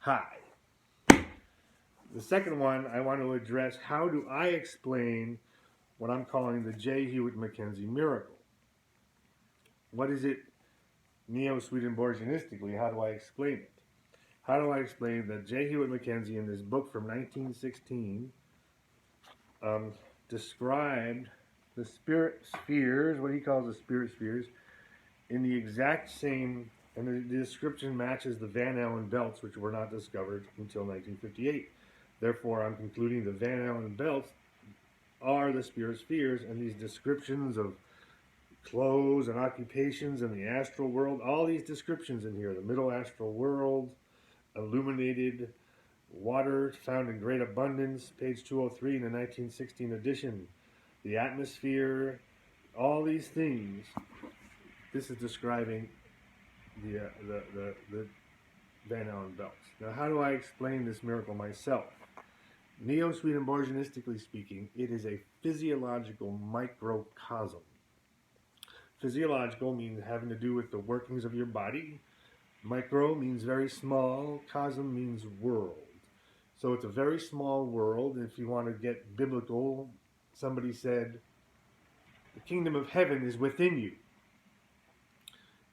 Hi. The second one, I want to address how do I explain what I'm calling the J. Hewat McKenzie miracle. What is it neo-Swedenborgianistically? How do I explain it? How do I explain that J. Hewat McKenzie in this book from 1916 described the spirit spheres, what he calls the spirit spheres, in the exact same, and the description matches the Van Allen belts, which were not discovered until 1958. Therefore, I'm concluding the Van Allen belts are the spirit spheres, and these descriptions of clothes and occupations in the astral world, all these descriptions in here, the middle astral world, illuminated water found in great abundance, page 203 in the 1916 edition, the atmosphere, all these things. This is describing the Van Allen belts. Now, how do I explain this miracle myself? Neo-Swedenborgianistically speaking, it is a physiological microcosm. Physiological means having to do with the workings of your body. Micro means very small. Cosm means world. So it's a very small world. If you want to get biblical, somebody said, the kingdom of heaven is within you.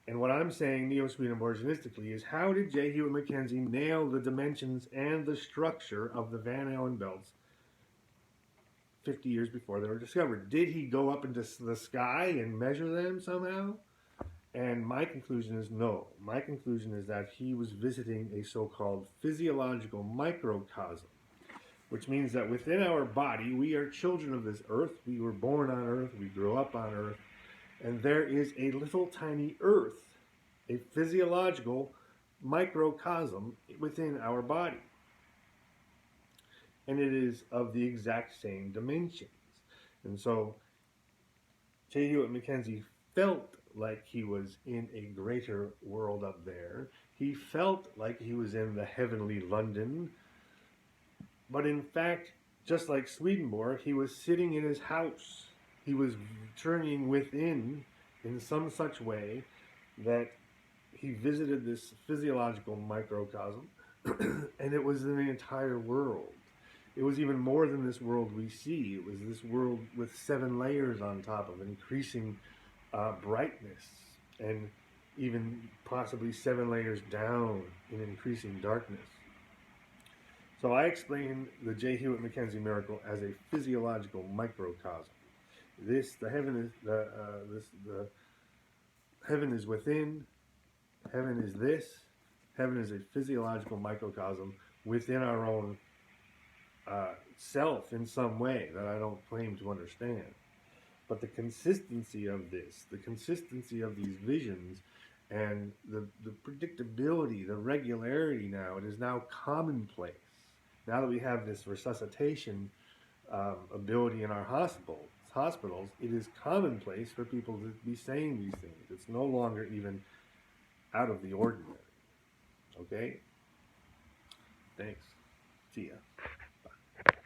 And what I'm saying neo-Swedenborgianistically is, how did J. Hewat McKenzie nail the dimensions and the structure of the Van Allen belts 50 years before they were discovered? Did he go up into the sky and measure them somehow? And my conclusion is no. My conclusion is that he was visiting a so-called physiological microcosm, which means that within our body, we are children of this earth. We were born on earth. We grew up on earth. And there is a little tiny earth, a physiological microcosm within our body. And it is of the exact same dimensions. And so J. Hewat McKenzie felt like he was in a greater world up there. He felt like he was in the heavenly London. But in fact, just like Swedenborg, he was sitting in his house. He was turning within in some such way that he visited this physiological microcosm, and it was in the entire world. It was even more than this world we see. It was this world with 7 layers on top of increasing brightness, and even possibly 7 layers down in increasing darkness. So I explain the J. Hewat McKenzie miracle as a physiological microcosm. The heaven is within. Heaven is this. Heaven is a physiological microcosm within our own self in some way that I don't claim to understand. But the consistency of this, the consistency of these visions, and the predictability, the regularity now, it is now commonplace. Now that we have this resuscitation ability in our hospitals, it is commonplace for people to be saying these things. It's no longer even out of the ordinary. Okay? Thanks. See ya.